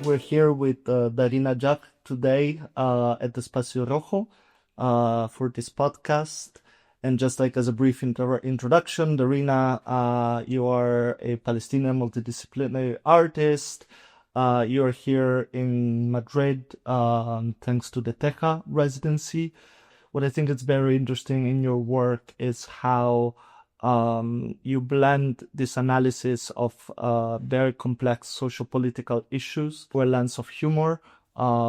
We're here with Darina Jabr today at the Espacio Rojo for this podcast. And just like as a brief introduction, Darina, you are a Palestinian multidisciplinary artist. You're here in Madrid thanks to the TEJA residency. What I think is very interesting in your work is how you blend this analysis of very complex socio-political issues through a lens of humor,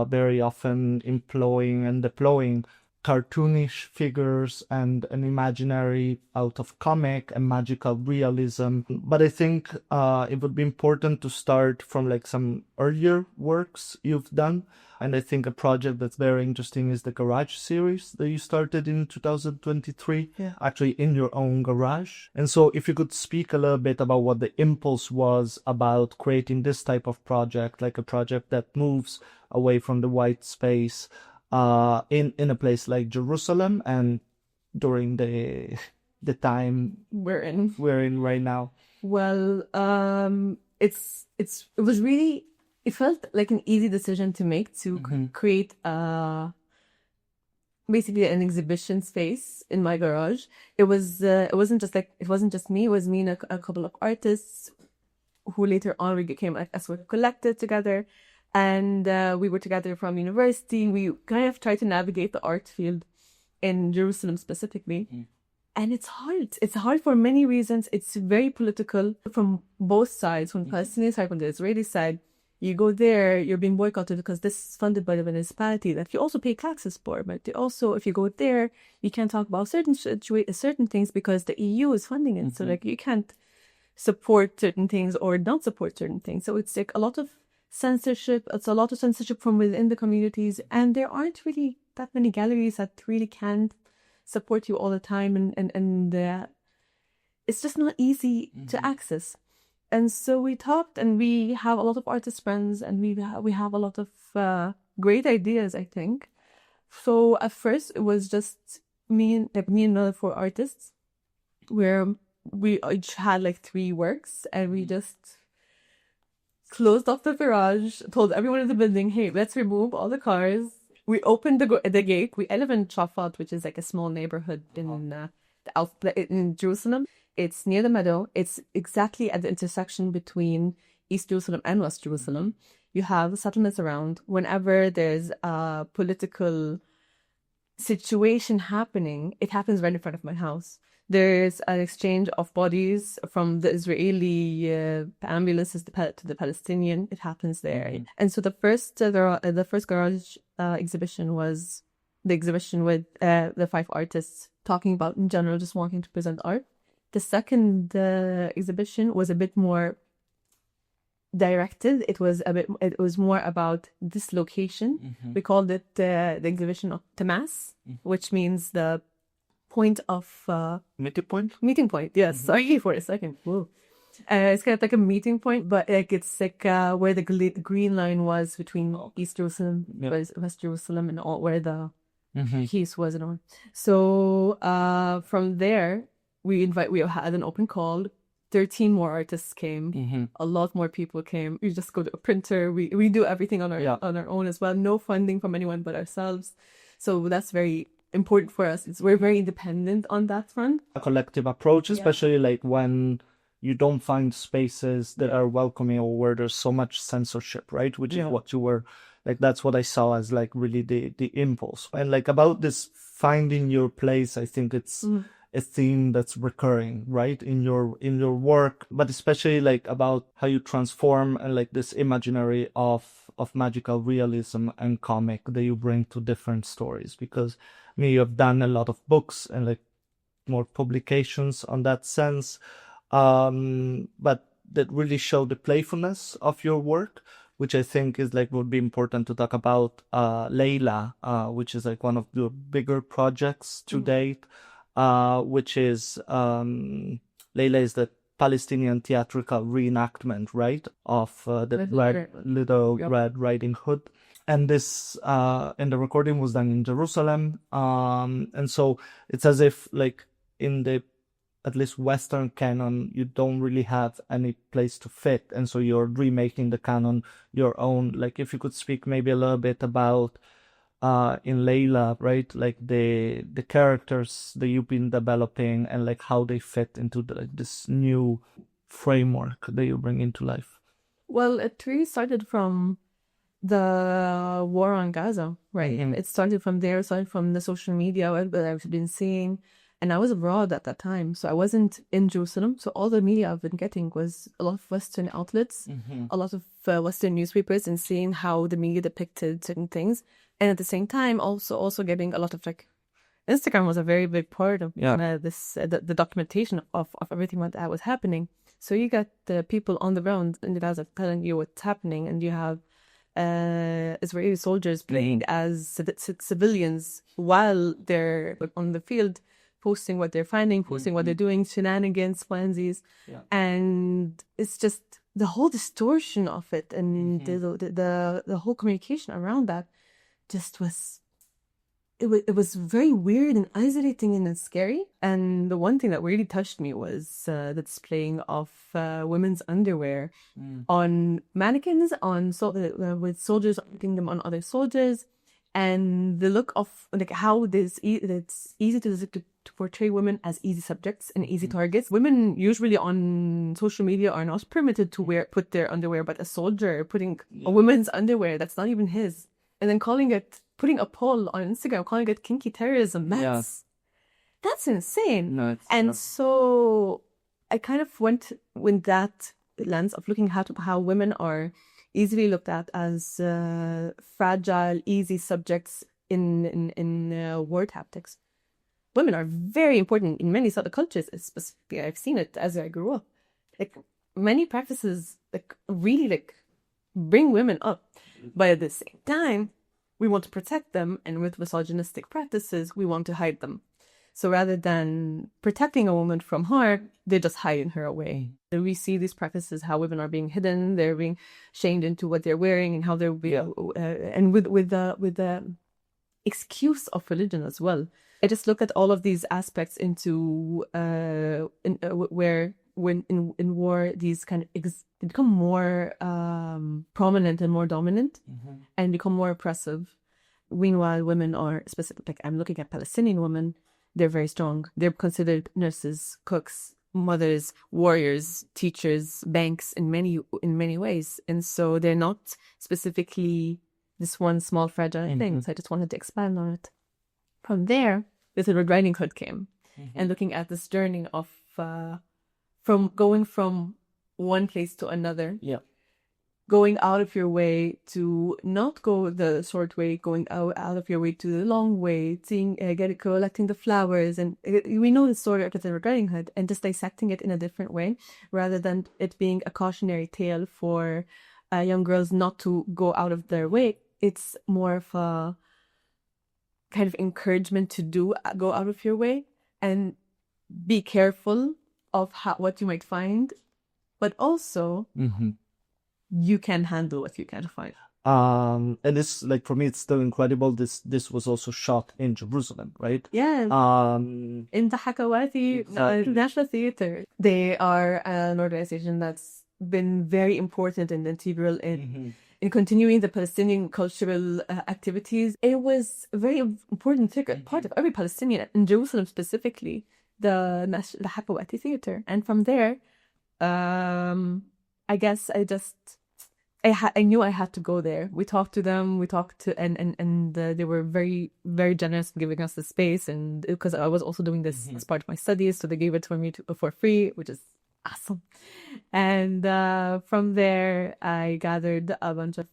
very often employing and deploying cartoonish figures and an imaginary out of comic and magical realism. But I think it would be important to start from like some earlier works you've done. And I think a project that's very interesting is the Garage series that you started in 2023, actually in your own garage. And so if you could speak a little bit about what the impulse was about creating this type of project, like a project that moves away from the white space in a place like Jerusalem and during the time we're in right now. Well, it was really, it felt like an easy decision to make to create basically an exhibition space in my garage. It wasn't just me. It was me and a couple of artists who later on we became like a sort of collective together. And we were together from university. We kind of tried to navigate the art field in Jerusalem specifically. And it's hard. It's hard for many reasons. It's very political from both sides, from the Palestinian side, from the Israeli side. You go there, you're being boycotted because this is funded by the municipality that you also pay taxes for. But also, if you go there, you can't talk about certain things because the EU is funding it. So like you can't support certain things or not support certain things. So it's like a lot of censorship. It's a lot of censorship from within the communities, and there aren't really that many galleries that really can support you all the time, and it's just not easy to access. And so we talked, and we have a lot of artist friends, and we have a lot of great ideas, I think. So at first it was just me and another 4 artists, where we each had like 3 works, and we just closed off the garage, told everyone in the building, hey, let's remove all the cars. We opened the gate. I live in Shafat, which is like a small neighborhood in Jerusalem. It's near the meadow. It's exactly at the intersection between East Jerusalem and West Jerusalem. You have settlements around. Whenever there's a political situation happening, it happens right in front of my house. There's an exchange of bodies from the Israeli ambulances to the Palestinian. It happens there. And so the first garage exhibition was the exhibition with the 5 artists talking about in general, just wanting to present art. The second exhibition was a bit more directed. It was more about this location. We called it the exhibition of Tamas, which means the point of meeting point. Yes, sorry for a second. Whoa. It's kind of like a meeting point, but like it's like where the green line was between East Jerusalem, West Jerusalem, and all where the east was and all. So from there, we had an open call. 13 more artists came. A lot more people came. We just go to a printer. We do everything on our own as well. No funding from anyone but ourselves. So that's very important for us. We're very independent on that front. A collective approach, especially like when you don't find spaces that are welcoming or where there's so much censorship, right? Which is what you were like. That's what I saw as like really the impulse. And like about this finding your place, I think it's a theme that's recurring, right, in your work, but especially like about how you transform and like this imaginary of magical realism and comic that you bring to different stories. Because you have done a lot of books and like more publications on that sense, but that really show the playfulness of your work, which I think is like would be important to talk about. Layla, which is like one of the bigger projects to date, which is Layla is the Palestinian theatrical reenactment, right, of the Red Riding Hood. And this, and the recording was done in Jerusalem. And so it's as if like in the at least Western canon, you don't really have any place to fit. And so you're remaking the canon your own. Like if you could speak maybe a little bit about in Layla, right? Like the characters that you've been developing and like how they fit into this new framework that you bring into life. Well, it really started from the war on Gaza, right? It started from there, started from the social media that I've been seeing. And I was abroad at that time, so I wasn't in Jerusalem. So all the media I've been getting was a lot of Western outlets, a lot of Western newspapers, and seeing how the media depicted certain things. And at the same time, also getting a lot of like, Instagram was a very big part of the documentation of everything that was happening. So you got the people on the ground in the Gaza telling you what's happening, and you have Israeli soldiers playing as civilians while they're on the field, posting what they're finding, posting what they're doing, shenanigans, flensies, and it's just the whole distortion of it, and the whole communication around that just was. It was very weird and isolating and scary. And the one thing that really touched me was the displaying of women's underwear on mannequins, with soldiers putting them on other soldiers, and the look of like how it's easy to portray women as easy subjects and easy targets. Women usually on social media are not permitted to put their underwear, but a soldier putting a woman's underwear that's not even his, and then putting a poll on Instagram, calling it kinky terrorism. That's insane. No, so I kind of went with that lens of looking at how women are easily looked at as fragile, easy subjects in war tactics. Women are very important in many other cultures. Specifically, I've seen it as I grew up. Like many practices, like really like bring women up, but at the same time, we want to protect them, and with misogynistic practices, we want to hide them. So rather than protecting a woman from harm, they're just hiding her away. So we see these practices, how women are being hidden, they're being shamed into what they're wearing, and how they're being, and with the excuse of religion as well. I just look at all of these aspects into where when in war these kind of they become more prominent and more dominant and become more oppressive. Meanwhile, women are specific. Like I'm looking at Palestinian women, they're very strong. They're considered nurses, cooks, mothers, warriors, teachers, banks in many ways, and so they're not specifically this one small fragile thing. So I just wanted to expand on it. From there, the Red Riding Hood came, and looking at this journey of from going from one place to another, going out of your way to not go the short way, going out of your way to the long way, seeing, collecting the flowers, and we know the story of the Red Riding Hood, and just dissecting it in a different way, rather than it being a cautionary tale for young girls not to go out of their way. It's more of a kind of encouragement to go out of your way and be careful of what you might find, but also you can handle what you can find. And this, like, for me, it's still incredible. This was also shot in Jerusalem, right? Yeah. In the Hakawati National Theater. They are an organization that's been very important and integral in continuing the Palestinian cultural activities. It was a very important part of every Palestinian, in Jerusalem specifically, the Hakawati Theater. And from there, I guess I knew I had to go there. We talked to them, and they were very, very generous in giving us the space. And because I was also doing this as part of my studies, so they gave it for me for free, which is awesome. And from there, I gathered a bunch of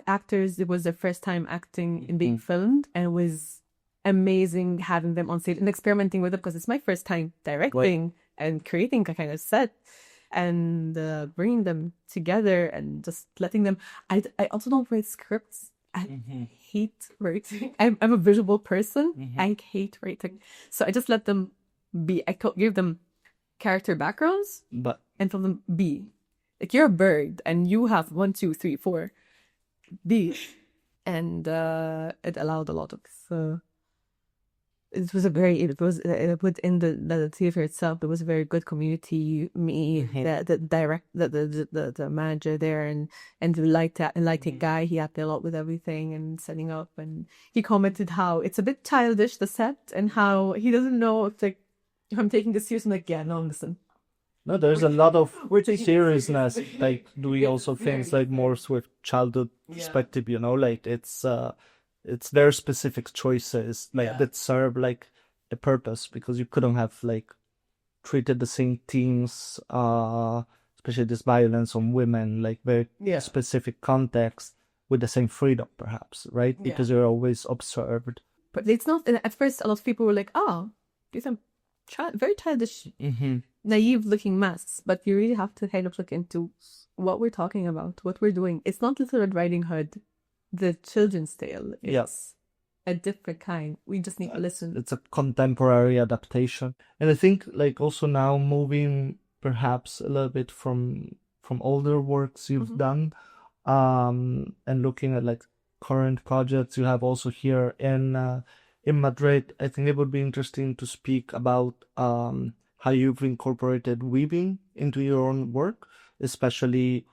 actors. It was their first time acting and being filmed, and it was amazing having them on stage and experimenting with it, because it's my first time directing and creating a kind of set. And bringing them together and just letting them. I also don't write scripts. I hate writing. I'm a visual person. I hate writing, so I just let them be. I give them character backgrounds, and tell them be. Like, you're a bird, and you have 1, 2, 3, 4. Be, and it allowed a lot of it was within the theater itself. There was a very good community. The manager there and the lighting guy. He helped me a lot with everything and setting up. And he commented how it's a bit childish, the set, and how he doesn't know if I'm taking this serious. I'm like, yeah, no, listen. No, there's a lot of seriousness, like doing also things like more with childhood perspective, you know, like it's their specific choices that serve like a purpose, because you couldn't have like treated the same themes, especially this violence on women, like very specific context with the same freedom, perhaps, right? Because you're always observed. But it's not. At first, a lot of people were like, "Oh, these are very childish, naive-looking masks." But you really have to kind of look into what we're talking about, what we're doing. It's not Little Red Riding Hood, the children's tale. It's a different kind. We just need to listen. It's a contemporary adaptation. And I think like also now moving perhaps a little bit from older works you've done, and looking at like current projects you have also here in Madrid, I think it would be interesting to speak about how you've incorporated weaving into your own work, especially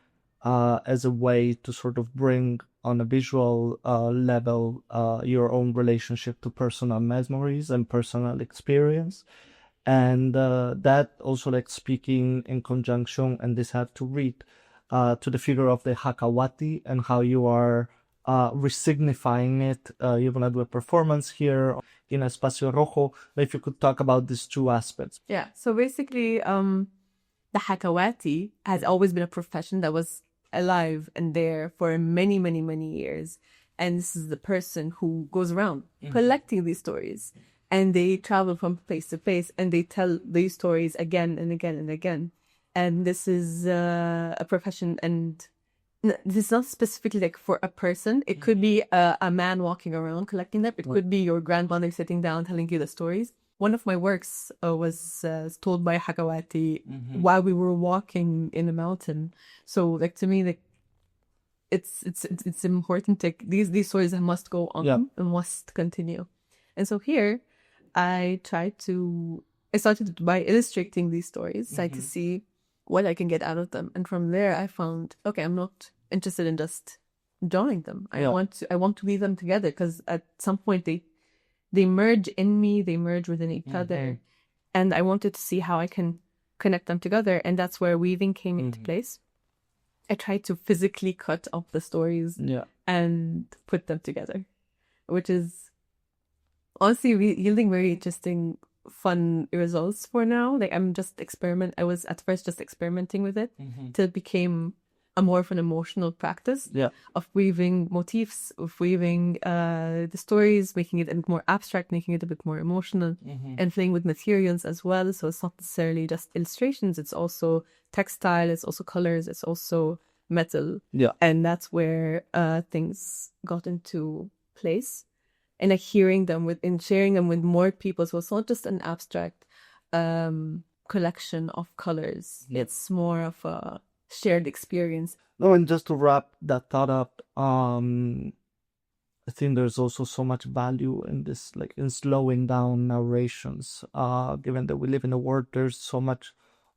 as a way to sort of bring on a visual level your own relationship to personal memories and personal experience. And that also like speaking in conjunction, and this had to read to the figure of the Hakawati and how you are resignifying it. You're going to do a performance here in Espacio Rojo. If you could talk about these two aspects. Yeah, so basically the Hakawati has always been a profession that was alive and there for many, many, many years. And this is the person who goes around collecting these stories. And they travel from place to place and they tell these stories again and again and again. And this is a profession, and this is not specifically like for a person. It could be a man walking around collecting them. It could be your grandmother sitting down telling you the stories. One of my works was told by Hakawati while we were walking in a mountain. So like to me, like it's important. Like these stories must go on and must continue. And so here I started by illustrating these stories, tried to see what I can get out of them. And from there I found, okay, I'm not interested in just drawing them. I want to weave them together, because at some point they merge in me, they merge within each other. And I wanted to see how I can connect them together. And that's where weaving came into place. I tried to physically cut up the stories and put them together, which is honestly yielding very interesting, fun results for now. Like I was at first just experimenting with it till it became a more of an emotional practice of weaving motifs, of weaving the stories, making it a bit more abstract, making it a bit more emotional, and playing with materials as well. So it's not necessarily just illustrations, it's also textile, it's also colors, it's also metal. And that's where things got into place. And like sharing them with more people. So it's not just an abstract collection of colors. It's more of a shared experience. No, and just to wrap that thought up, I think there's also so much value in this, like in slowing down narrations, given that we live in a world, there's so much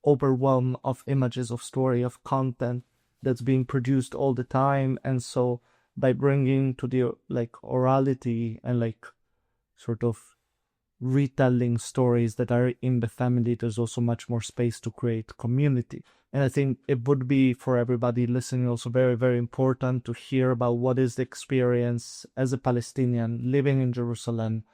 overwhelm of images, of story, of content that's being produced all the time. And so by bringing to the like orality and like sort of retelling stories that are in the family, there's also much more space to create community. And I think it would be for everybody listening also very, very important to hear about what is the experience as a Palestinian living in Jerusalem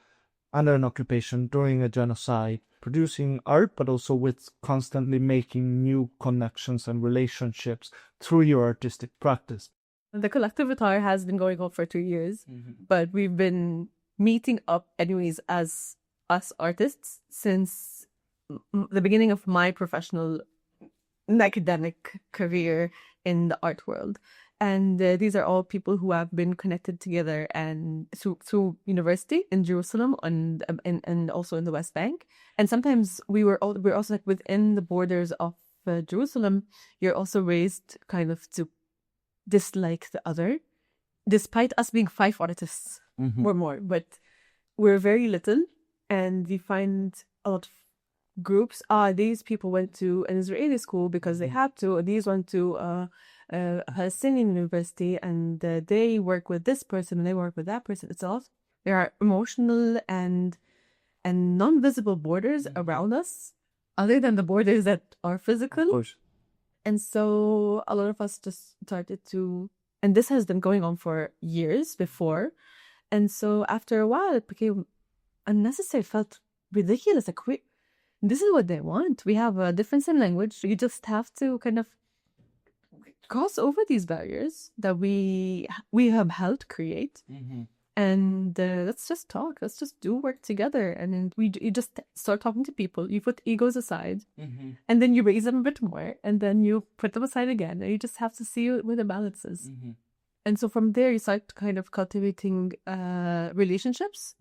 under an occupation during a genocide, producing art, but also with constantly making new connections and relationships through your artistic practice. The collective attire has been going on for 2 years, but we've been meeting up anyways as us artists since the beginning of my professional academic career in the art world. And these are all people who have been connected together and through university in Jerusalem and also in the West Bank. And sometimes we're also like within the borders of Jerusalem. You're also raised kind of to dislike the other, despite us being 5 artists or more. But we're very little, and we find a lot of groups. These people went to an Israeli school because they had to, or these went to a Palestinian university, and they work with this person and they work with that person. It's all, there are emotional and non-visible borders around us, other than the borders that are physical. Of course. And so a lot of us just started to, and this has been going on for years before. And so after a while, it became unnecessary, felt ridiculous. Like, this is what they want. We have a difference in language. You just have to kind of cross over these barriers that we have helped create. And let's just talk. Let's just do work together. And then you just start talking to people. You put egos aside, and then you raise them a bit more, and then you put them aside again. And you just have to see where the balance is. And so from there, you start kind of cultivating relationships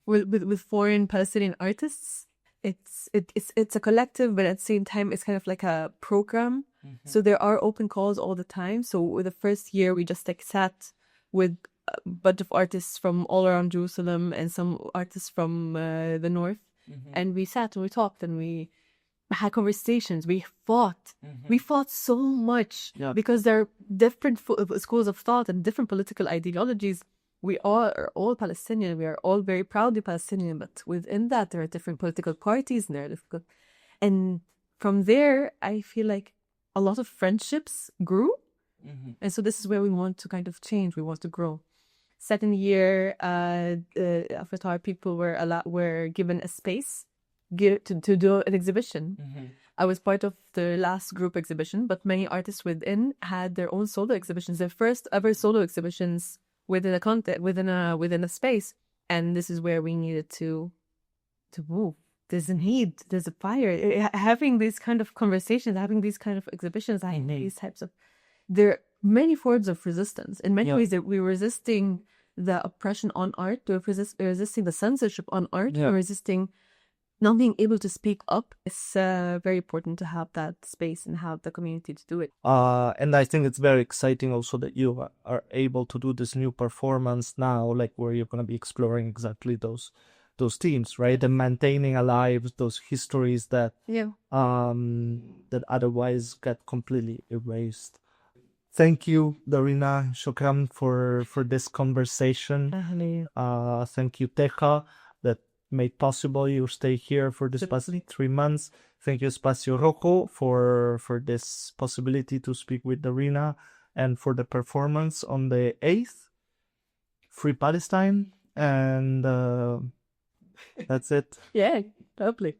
with foreign Palestinian artists. It's a collective, but at the same time, it's kind of like a program. So there are open calls all the time. So with the first year, we just like sat with a bunch of artists from all around Jerusalem and some artists from the north, and we sat and we talked and we had conversations. We fought. We fought so much because there are different schools of thought and different political ideologies. We are all Palestinian. We are all very proudly Palestinian, but within that, there are different political parties and and from there, I feel like a lot of friendships grew. And so this is where we want to kind of change. We want to grow. Second year, Avatar people were given a space to do an exhibition. I was part of the last group exhibition, but many artists within had their own solo exhibitions, their first ever solo exhibitions within a content, within a space. And this is where we needed to move. There's a need, there's a fire. Having these kind of conversations, having these kind of exhibitions, these types of, there are many forms of resistance. In many ways, that we're resisting the oppression on art, we're resisting the censorship on art, we're resisting not being able to speak up. It's very important to have that space and have the community to do it. And I think it's very exciting also that you are able to do this new performance now, like where you're going to be exploring exactly those themes, right? And maintaining alive those histories that that otherwise get completely erased. Thank you, Darina. Shukran for this conversation. Thank you, TEJA, that made possible you stay here for this past 3 months. Thank you, Espacio Rojo, for this possibility to speak with Darina and for the performance on the 8th. Free Palestine. And that's it. Yeah, lovely.